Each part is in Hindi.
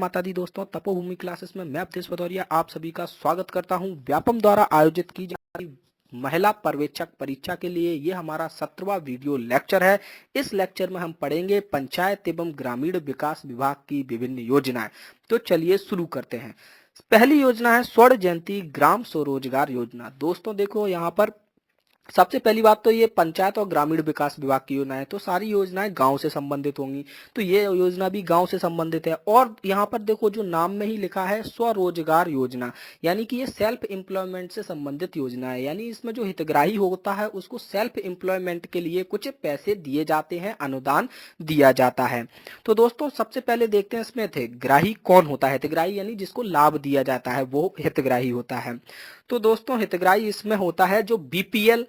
माता दी दोस्तों, तपोभूमि क्लासेस में मैं अवधेश भदौरिया आप सभी का स्वागत करता हूं। व्यापम द्वारा आयोजित की जा रही महिला पर्यवेक्षक परीक्षा के लिए ये हमारा 17वां वीडियो लेक्चर है। इस लेक्चर में हम पढ़ेंगे पंचायत एवं ग्रामीण विकास विभाग की विभिन्न योजनाएं। तो चलिए शुरू करते हैं। पहली योजना है स्वर्ण जयंती ग्राम स्वरोजगार योजना। दोस्तों देखो, यहाँ पर सबसे पहली बात तो ये पंचायत और ग्रामीण विकास विभाग की योजना है, तो सारी योजनाएं गांव से संबंधित होंगी। तो ये योजना भी गांव से संबंधित है। और यहाँ पर देखो, जो नाम में ही लिखा है स्वरोजगार योजना, यानी कि ये सेल्फ एम्प्लॉयमेंट से संबंधित योजना है। यानी इसमें जो हितग्राही होता है उसको सेल्फ एम्प्लॉयमेंट के लिए कुछ पैसे दिए जाते हैं, अनुदान दिया जाता है। तो दोस्तों सबसे पहले देखते हैं इसमें हितग्राही कौन होता है। हितग्राही यानी जिसको लाभ दिया जाता है वो हितग्राही होता है। तो दोस्तों हितग्राही इसमें होता है जो बीपीएल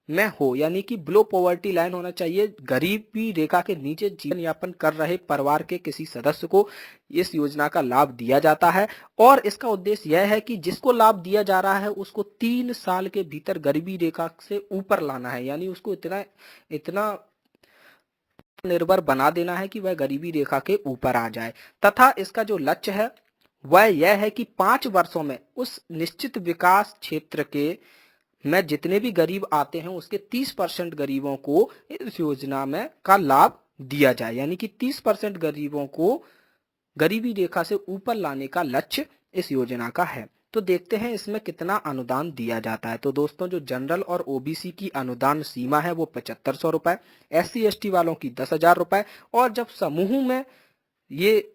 में हो, यानी कि बिलो पॉवर्टी लाइन होना चाहिए। गरीबी रेखा के नीचे जीवन यापन कर रहे परिवार के किसी सदस्य को इस योजना का लाभ दिया जाता है। और इसका उद्देश्य यह है कि जिसको लाभ दिया जा रहा है उसको 3 साल के भीतर गरीबी रेखा से ऊपर लाना है, यानी उसको इतना इतना निर्भर बना देना है कि वह गरीबी रेखा के ऊपर आ जाए। तथा इसका जो लक्ष्य है वह यह है कि 5 वर्षों में उस निश्चित विकास क्षेत्र के में जितने भी गरीब आते हैं उसके 30% गरीबों को इस योजना में का लाभ दिया जाए, यानी कि 30% गरीबों को गरीबी रेखा से ऊपर लाने का लक्ष्य इस योजना का है। तो देखते हैं इसमें कितना अनुदान दिया जाता है। तो दोस्तों जो जनरल और ओबीसी की अनुदान सीमा है वो 7500 रुपए, SC ST वालों की 10,000 रुपए, और जब समूह में ये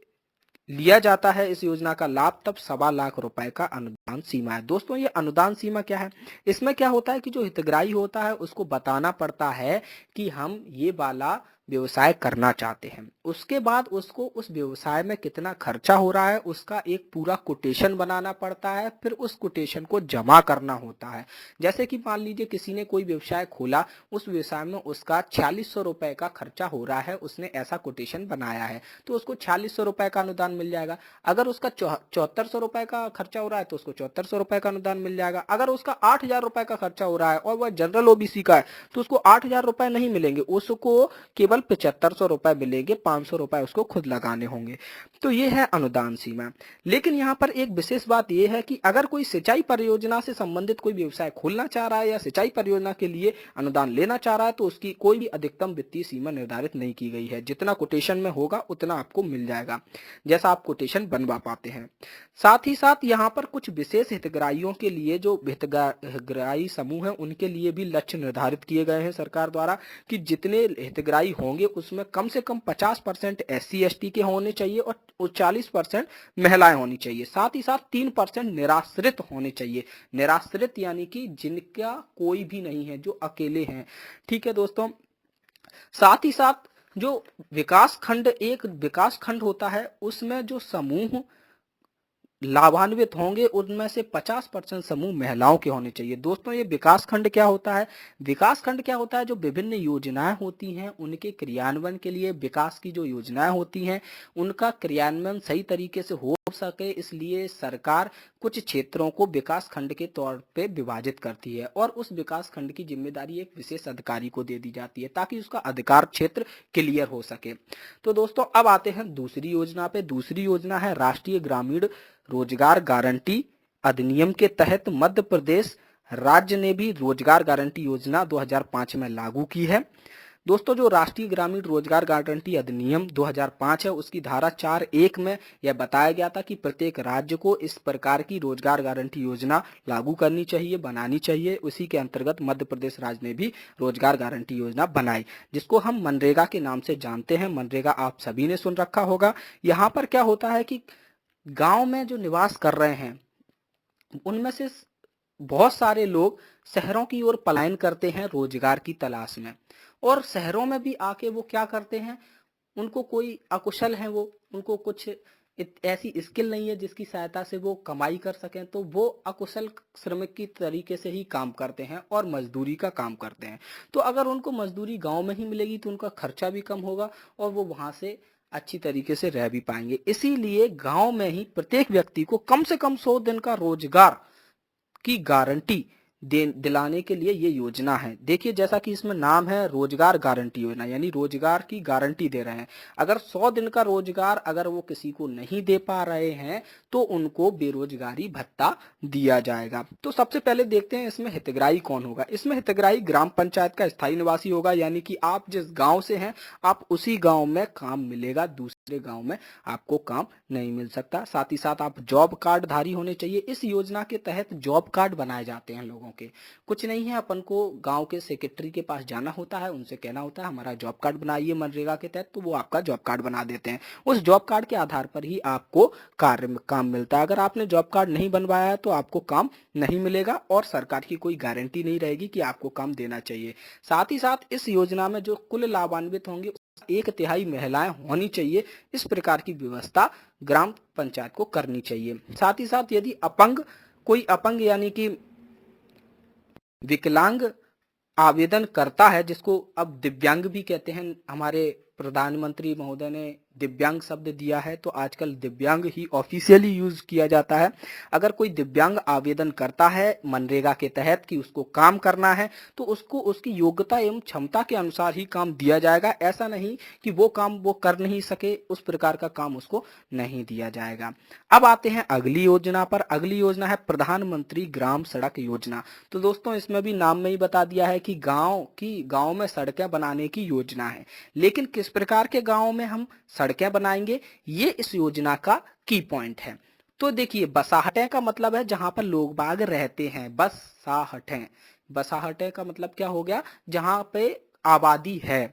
लिया जाता है इस योजना का लाभ तब 1.25 लाख रुपए का अनुदान सीमा है। दोस्तों ये अनुदान सीमा क्या है? इसमें क्या होता है कि जो हितग्राही होता है उसको बताना पड़ता है कि हम ये वाला व्यवसाय करना चाहते हैं। उसके बाद उसको उस व्यवसाय में कितना खर्चा हो रहा है उसका एक पूरा कोटेशन बनाना पड़ता है, फिर उस कोटेशन को जमा करना होता है। जैसे कि मान लीजिए किसी ने कोई व्यवसाय खोला, उस व्यवसाय में उसका 4600 रुपए का खर्चा हो रहा है, उसने ऐसा कोटेशन बनाया है, तो उसको 4600 रुपए का अनुदान मिल जाएगा। अगर उसका 7400 रुपए का खर्चा हो रहा है तो उसको 7400 रुपए का अनुदान मिल जाएगा। अगर उसका 8000 रुपए का खर्चा हो रहा है और वह जनरल ओबीसी का है तो उसको 8000 रुपए नहीं मिलेंगे, उसको केवल 7500 रुपए मिलेंगे, 500 रुपए उसको खुद लगाने होंगे। तो ये है अनुदान सीमा। लेकिन यहाँ पर एक विशेष बात यह है कि अगर कोई सिंचाई परियोजना से संबंधित कोई व्यवसाय खोलना चाह रहा है या सिंचाई परियोजना के लिए अनुदान लेना चाह रहा है तो उसकी कोई भी अधिकतम वित्तीय सीमा निर्धारित नहीं की गई है। जितना कोटेशन में होगा उतना आपको मिल जाएगा, जैसा आप कोटेशन बनवा पाते हैं। साथ ही साथ यहाँ पर कुछ विशेष हितग्राहियों के लिए, जो हितग्राही समूह है उनके लिए भी लक्ष्य निर्धारित किए गए हैं सरकार द्वारा कि जितने हितग्राही होंगे उसमें कम से कम 50% SC ST के होने चाहिए और 40% महिलाएं होनी चाहिए। साथ ही साथ 3% निराश्रित होने चाहिए। निराश्रित यानी कि जिनका कोई भी नहीं है, जो अकेले हैं। ठीक है दोस्तों, साथ ही साथ जो एक विकास खंड होता है उसमें जो समूह लाभान्वित होंगे उनमें से 50% समूह महिलाओं के होने चाहिए। दोस्तों ये विकास खंड क्या होता है? विकास खंड क्या होता है? जो विभिन्न योजनाएं होती हैं उनके क्रियान्वयन के लिए, विकास की जो योजनाएं होती हैं उनका क्रियान्वयन सही तरीके से हो सके, इसलिए सरकार कुछ क्षेत्रों को विकास खंड के तौर पे विभाजित करती है और उस विकास खंड की जिम्मेदारी एक विशेष अधिकारी को दे दी जाती है ताकि उसका अधिकार क्षेत्र क्लियर हो सके। तो दोस्तों अब आते हैं दूसरी योजना पे। दूसरी योजना है राष्ट्रीय ग्रामीण रोजगार गारंटी अधिनियम के तहत मध्य प्रदेश राज्य ने भी रोजगार गारंटी योजना 2005 में लागू की है। दोस्तों जो राष्ट्रीय ग्रामीण रोजगार गारंटी अधिनियम 2005 है उसकी धारा 4(1) में यह बताया गया था कि प्रत्येक राज्य को इस प्रकार की रोजगार गारंटी योजना लागू करनी चाहिए, बनानी चाहिए। उसी के अंतर्गत मध्य प्रदेश राज्य ने भी रोजगार गारंटी योजना बनाई, जिसको हम मनरेगा के नाम से जानते हैं। मनरेगा आप सभी ने सुन रखा होगा। यहाँ पर क्या होता है कि गांव में जो निवास कर रहे हैं उनमें से बहुत सारे लोग शहरों की ओर पलायन करते हैं रोजगार की तलाश में, और शहरों में भी आके वो क्या करते हैं, उनको कोई अकुशल है, वो उनको कुछ ऐसी स्किल नहीं है जिसकी सहायता से वो कमाई कर सकें, तो वो अकुशल श्रमिक की तरीके से ही काम करते हैं और मजदूरी का काम करते हैं। तो अगर उनको मजदूरी गांव में ही मिलेगी तो उनका खर्चा भी कम होगा और वो वहां से अच्छी तरीके से रह भी पाएंगे। इसीलिए गांव में ही प्रत्येक व्यक्ति को कम से कम 100 दिन का रोजगार की गारंटी दिलाने के लिए ये योजना है। देखिए जैसा कि इसमें नाम है रोजगार गारंटी योजना, यानी रोजगार की गारंटी दे रहे हैं। अगर 100 दिन का रोजगार अगर वो किसी को नहीं दे पा रहे हैं तो उनको बेरोजगारी भत्ता दिया जाएगा। तो सबसे पहले देखते हैं इसमें हितग्राही कौन होगा। इसमें हितग्राही ग्राम पंचायत का स्थायी निवासी होगा, यानी कि आप जिस गांव से हैं आप उसी गांव में काम मिलेगा, दूसरे गांव में आपको काम नहीं मिल सकता। साथ ही साथ आप जॉब कार्ड धारी होने चाहिए। इस योजना के तहत जॉब कार्ड बनाए जाते हैं लोगों के। कुछ नहीं है, अपन को गांव के सेक्रेटरी के पास जाना होता है, उनसे कहना होता है हमारा जॉब कार्ड बनाइए मनरेगा के तहत, तो वो आपका जॉब कार्ड बना देते हैं। उस जॉब कार्ड के आधार पर ही आपको काम मिलता है। अगर आपने जॉब कार्ड नहीं बनवाया है तो आपको काम नहीं मिलेगा और सरकार की कोई गारंटी नहीं रहेगी कि आपको काम देना चाहिए। साथ ही साथ इस योजना में जो कुल लाभान्वित होंगे 1/3 महिलाएं होनी चाहिए। इस प्रकार की व्यवस्था ग्राम पंचायत को करनी चाहिए। साथ ही साथ यदि कोई अपंग यानी कि विकलांग आवेदन करता है, जिसको अब दिव्यांग भी कहते हैं, हमारे प्रधानमंत्री महोदय ने दिव्यांग शब्द दिया है तो आजकल दिव्यांग ही ऑफिशियली यूज किया जाता है। अगर कोई दिव्यांग आवेदन करता है मनरेगा के तहत कि उसको काम करना है तो उसको उसकी योग्यता एवं क्षमता के अनुसार ही काम दिया जाएगा। ऐसा नहीं कि वो काम वो कर नहीं सके, उस प्रकार का काम उसको नहीं दिया जाएगा। अब आते हैं अगली योजना पर। अगली योजना है प्रधानमंत्री ग्राम सड़क योजना। तो दोस्तों इसमें भी नाम में ही बता दिया है कि गांव में सड़कें बनाने की योजना है। लेकिन किस प्रकार के गांव में हम सड़कें बनाएंगे, ये इस योजना का की पॉइंट है। तो देखिए बसाहटें का मतलब है जहां पर लोग बाग रहते हैं। बसाहटें, बसाहटें का मतलब क्या हो गया, जहां पे आबादी है।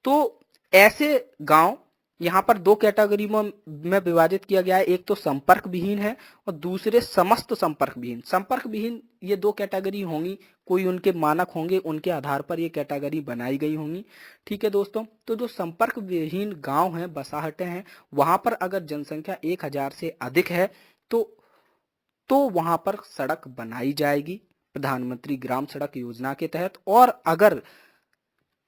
तो ऐसे गांव यहाँ पर दो कैटेगरी में विभाजित किया गया है। एक तो संपर्क विहीन है और दूसरे समस्त संपर्क विहीन। संपर्क विहीन ये दो कैटेगरी होंगी, कोई उनके मानक होंगे, उनके आधार पर ये कैटेगरी बनाई गई होंगी। ठीक है दोस्तों, तो जो संपर्क विहीन गांव हैं, बसाहटें हैं, वहां पर अगर जनसंख्या 1000 से अधिक है तो वहां पर सड़क बनाई जाएगी प्रधानमंत्री ग्राम सड़क योजना के तहत। और अगर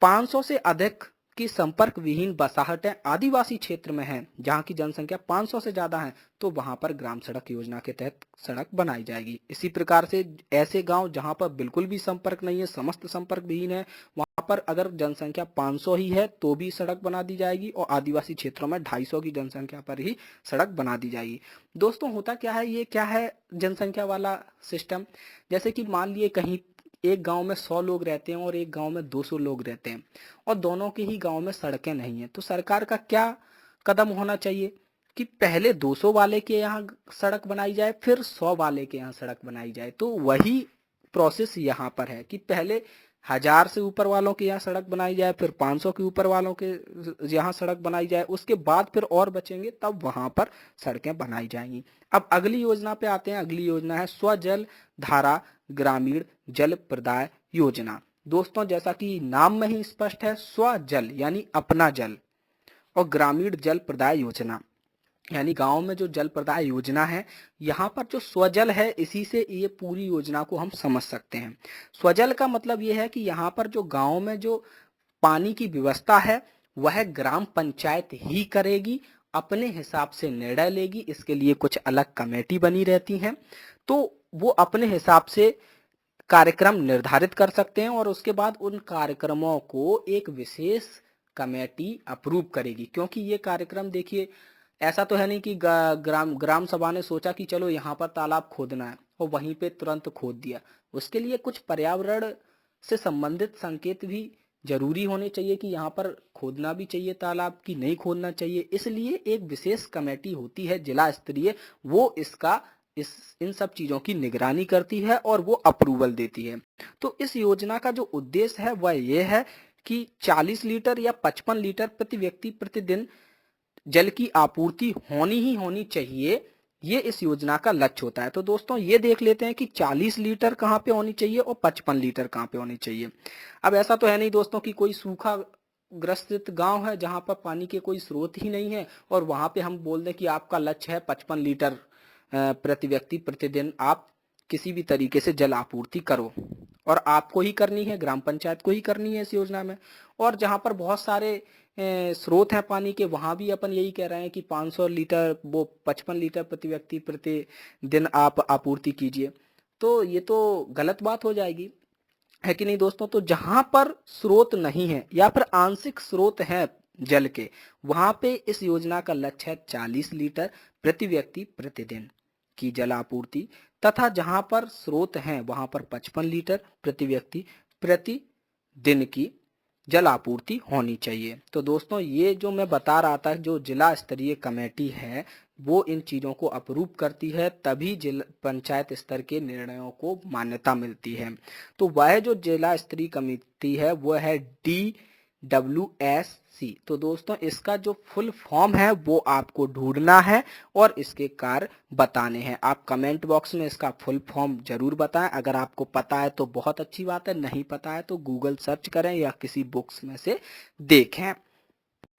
500 से अधिक की संपर्क विहीन बसाहटें आदिवासी क्षेत्र में हैं, जहां की जनसंख्या 500 से ज्यादा है, तो वहां पर ग्राम सड़क योजना के तहत सड़क बनाई जाएगी। इसी प्रकार से ऐसे गांव जहां पर बिल्कुल भी संपर्क नहीं है, समस्त संपर्क विहीन है, वहां पर अगर जनसंख्या 500 ही है तो भी सड़क बना दी जाएगी और आदिवासी क्षेत्रों में 250 की जनसंख्या पर ही सड़क बना दी जाएगी। दोस्तों होता क्या है, ये क्या है जनसंख्या वाला सिस्टम। जैसे कि मान लिए कहीं एक गांव में 100 लोग रहते हैं और एक गांव में 200 लोग रहते हैं और दोनों के ही गांव में सड़कें नहीं है, तो सरकार का क्या कदम होना चाहिए कि पहले 200 वाले के यहाँ सड़क बनाई जाए, फिर 100 वाले के यहाँ सड़क बनाई जाए। तो वही प्रोसेस यहाँ पर है कि पहले 1000 से ऊपर वालों के यहाँ सड़क बनाई जाए, फिर 500 के ऊपर वालों के यहाँ सड़क बनाई जाए, उसके बाद फिर और बचेंगे तब वहां पर सड़कें बनाई जाएंगी। अब अगली योजना पे आते हैं। अगली योजना है स्वजल धारा ग्रामीण जल प्रदाय योजना। दोस्तों जैसा कि नाम में ही स्पष्ट है, स्वजल यानी अपना जल और ग्रामीण जल प्रदाय योजना यानी गांव में जो जल प्रदाय योजना है, यहाँ पर जो स्वजल है इसी से ये पूरी योजना को हम समझ सकते हैं। स्वजल का मतलब ये है कि यहाँ पर जो गांव में जो पानी की व्यवस्था है वह ग्राम पंचायत ही करेगी, अपने हिसाब से निर्णय लेगी। इसके लिए कुछ अलग कमेटी बनी रहती हैं, तो वो अपने हिसाब से कार्यक्रम निर्धारित कर सकते हैं और उसके बाद उन कार्यक्रमों को एक विशेष कमेटी अप्रूव करेगी। क्योंकि ये कार्यक्रम देखिए ऐसा तो है नहीं कि ग्राम सभा ने सोचा कि चलो यहाँ पर तालाब खोदना है और वहीं पे तुरंत खोद दिया। उसके लिए कुछ पर्यावरण से संबंधित संकेत भी जरूरी होने चाहिए कि यहाँ पर खोदना भी चाहिए तालाब की नहीं खोदना चाहिए। इसलिए एक विशेष कमेटी होती है जिला स्तरीय, वो इन सब चीजों की निगरानी करती है और वो अप्रूवल देती है। तो इस योजना का जो उद्देश्य है वह ये है कि 40 लीटर या 55 लीटर प्रति व्यक्ति प्रतिदिन जल की आपूर्ति होनी ही होनी चाहिए, ये इस योजना का लक्ष्य होता है। तो दोस्तों ये देख लेते हैं कि 40 लीटर कहाँ पे होनी चाहिए और 55 लीटर कहाँ पे होनी चाहिए। अब ऐसा तो है नहीं दोस्तों कि कोई सूखा ग्रसित गांव है जहां पर पानी के कोई स्रोत ही नहीं है और वहां पे हम बोल दें कि आपका लक्ष्य है 55 लीटर प्रति व्यक्ति प्रतिदिन आप किसी भी तरीके से जल आपूर्ति करो, और आपको ही करनी है, ग्राम पंचायत को ही करनी है इस योजना में। और जहां पर बहुत सारे स्रोत हैं पानी के, वहां भी अपन यही कह रहे हैं कि 500 लीटर वो 55 लीटर प्रति व्यक्ति प्रतिदिन आप आपूर्ति कीजिए। तो ये तो गलत बात हो जाएगी, है कि नहीं दोस्तों। तो जहां पर स्रोत नहीं है या फिर आंशिक स्रोत है जल के, वहां पे इस योजना का लक्ष्य है 40 लीटर प्रति व्यक्ति प्रतिदिन की जल आपूर्ति, तथा जहां पर स्रोत हैं वहां पर 55 लीटर प्रति व्यक्ति प्रतिदिन की जल आपूर्ति होनी चाहिए। तो दोस्तों ये जो मैं बता रहा था, जो जिला स्तरीय कमेटी है वो इन चीजों को अप्रूव करती है, तभी जिला पंचायत स्तर के निर्णयों को मान्यता मिलती है। तो वह जो जिला स्तरीय कमेटी है वो है DWSC। तो दोस्तों इसका जो फुल फॉर्म है वो आपको ढूंढना है और इसके कार्य बताने हैं। आप कमेंट बॉक्स में इसका फुल फॉर्म जरूर बताएं। अगर आपको पता है तो बहुत अच्छी बात है, नहीं पता है तो गूगल सर्च करें या किसी बुक्स में से देखें।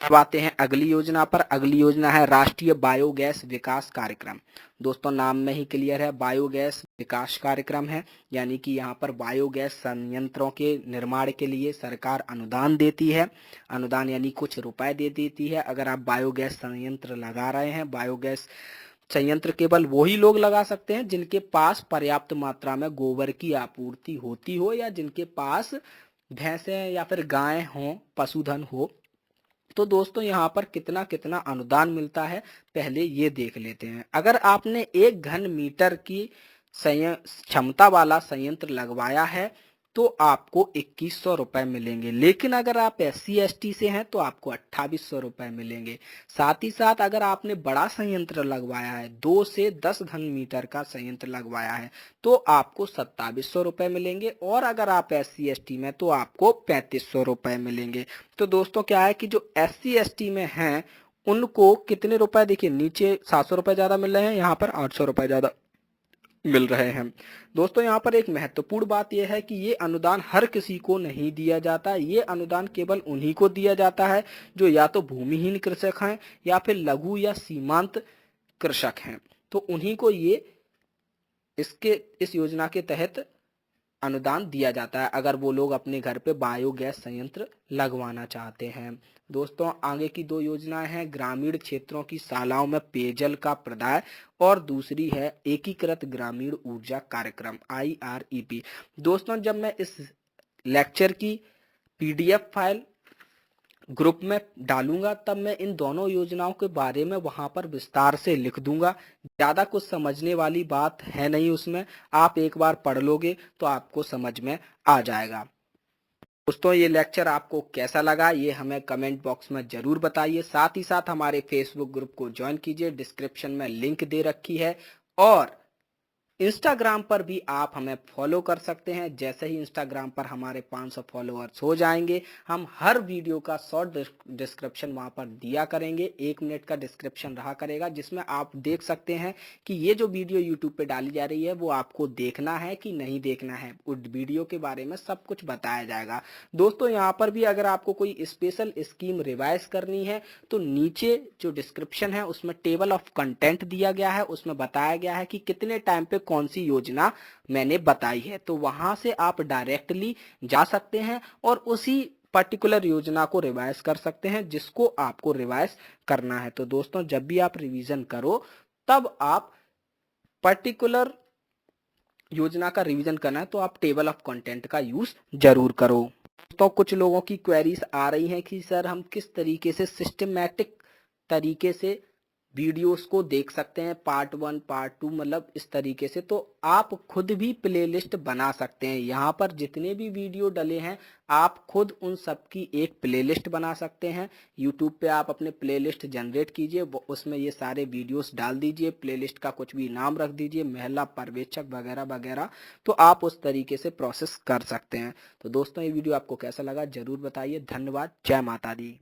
अब आते हैं अगली योजना पर। अगली योजना है राष्ट्रीय बायोगैस विकास कार्यक्रम। दोस्तों नाम में ही क्लियर है, बायोगैस विकास कार्यक्रम है, यानी कि यहाँ पर बायोगैस संयंत्रों के निर्माण के लिए सरकार अनुदान देती है। अनुदान यानी कुछ रुपए दे देती है। अगर आप बायोगैस संयंत्र लगा रहे हैं, बायोगैस संयंत्र केवल वही लोग लगा सकते हैं जिनके पास पर्याप्त मात्रा में गोबर की आपूर्ति होती हो या जिनके पास भैंसें या फिर गायें हों, पशुधन हो। तो दोस्तों यहाँ पर कितना कितना अनुदान मिलता है पहले ये देख लेते हैं। अगर आपने 1 घन मीटर की क्षमता वाला संयंत्र लगवाया है तो आपको 2100 रुपए मिलेंगे, लेकिन अगर आप SC/ST से हैं तो आपको 2800 रुपए मिलेंगे। साथ ही साथ अगर आपने बड़ा संयंत्र लगवाया है, 2 से 10 घन मीटर का संयंत्र लगवाया है, तो आपको 2700 रुपए मिलेंगे, और अगर आप SC/ST में तो आपको 3500 रुपए मिलेंगे। तो दोस्तों क्या है कि जो SC/ST में हैं उनको कितने रुपए, देखिए नीचे 700 रुपए ज्यादा मिल रहे हैं, यहाँ पर 800 रुपए ज्यादा मिल रहे हैं। दोस्तों यहाँ पर एक महत्वपूर्ण बात यह है कि ये अनुदान हर किसी को नहीं दिया जाता। ये अनुदान केवल उन्हीं को दिया जाता है जो या तो भूमिहीन कृषक हैं या फिर लघु या सीमांत कृषक हैं। तो उन्हीं को ये इस योजना के तहत अनुदान दिया जाता है, अगर वो लोग अपने घर पे बायोगैस संयंत्र लगवाना चाहते हैं। दोस्तों आगे की 2 योजनाएं हैं, ग्रामीण क्षेत्रों की शालाओं में पेयजल का प्रदाय, और दूसरी है एकीकृत ग्रामीण ऊर्जा कार्यक्रम IREP। दोस्तों जब मैं इस लेक्चर की PDF फाइल ग्रुप में डालूंगा तब मैं इन दोनों योजनाओं के बारे में वहां पर विस्तार से लिख दूंगा। ज्यादा कुछ समझने वाली बात है नहीं उसमें, आप एक बार पढ़ लोगे तो आपको समझ में आ जाएगा। दोस्तों ये लेक्चर आपको कैसा लगा ये हमें कमेंट बॉक्स में जरूर बताइए। साथ ही साथ हमारे फेसबुक ग्रुप को ज्वाइन कीजिए, डिस्क्रिप्शन में लिंक दे रखी है, और इंस्टाग्राम पर भी आप हमें फॉलो कर सकते हैं। जैसे ही इंस्टाग्राम पर हमारे 500 फॉलोअर्स हो जाएंगे, हम हर वीडियो का शॉर्ट डिस्क्रिप्शन वहां पर दिया करेंगे। 1 मिनट का डिस्क्रिप्शन रहा करेगा जिसमें आप देख सकते हैं कि ये जो वीडियो यूट्यूब पे डाली जा रही है वो आपको देखना है कि नहीं देखना है। उस वीडियो के बारे में सब कुछ बताया जाएगा। दोस्तों यहाँ पर भी अगर आपको कोई स्पेशल स्कीम रिवाइज करनी है तो नीचे जो डिस्क्रिप्शन है उसमें टेबल ऑफ कंटेंट दिया गया है, उसमें बताया गया है कि कितने टाइम पे कौन सी योजना मैंने बताई है। तो वहां से आप डायरेक्टली जा सकते हैं और उसी पर्टिकुलर योजना को रिवाइज कर सकते हैं जिसको आपको रिवाइज करना है। तो दोस्तों जब भी आप रिवीजन करो तब आप पर्टिकुलर योजना का रिवीजन करना है तो आप टेबल ऑफ कंटेंट का यूज जरूर करो। तो कुछ लोगों की क्वेरीज आ रही हैं कि सर हम किस तरीके से सिस्टमैटिक तरीके से वीडियोस को देख सकते हैं, पार्ट 1 पार्ट 2 मतलब इस तरीके से। तो आप खुद भी प्लेलिस्ट बना सकते हैं। यहाँ पर जितने भी वीडियो डले हैं आप खुद उन सब की एक प्लेलिस्ट बना सकते हैं। यूट्यूब पे आप अपने प्लेलिस्ट जनरेट कीजिए, उसमें ये सारे वीडियोस डाल दीजिए, प्लेलिस्ट का कुछ भी नाम रख दीजिए, महिला पर्यवेक्षक वगैरह वगैरह, तो आप उस तरीके से प्रोसेस कर सकते हैं। तो दोस्तों ये वीडियो आपको कैसा लगा जरूर बताइए। धन्यवाद। जय माता दी।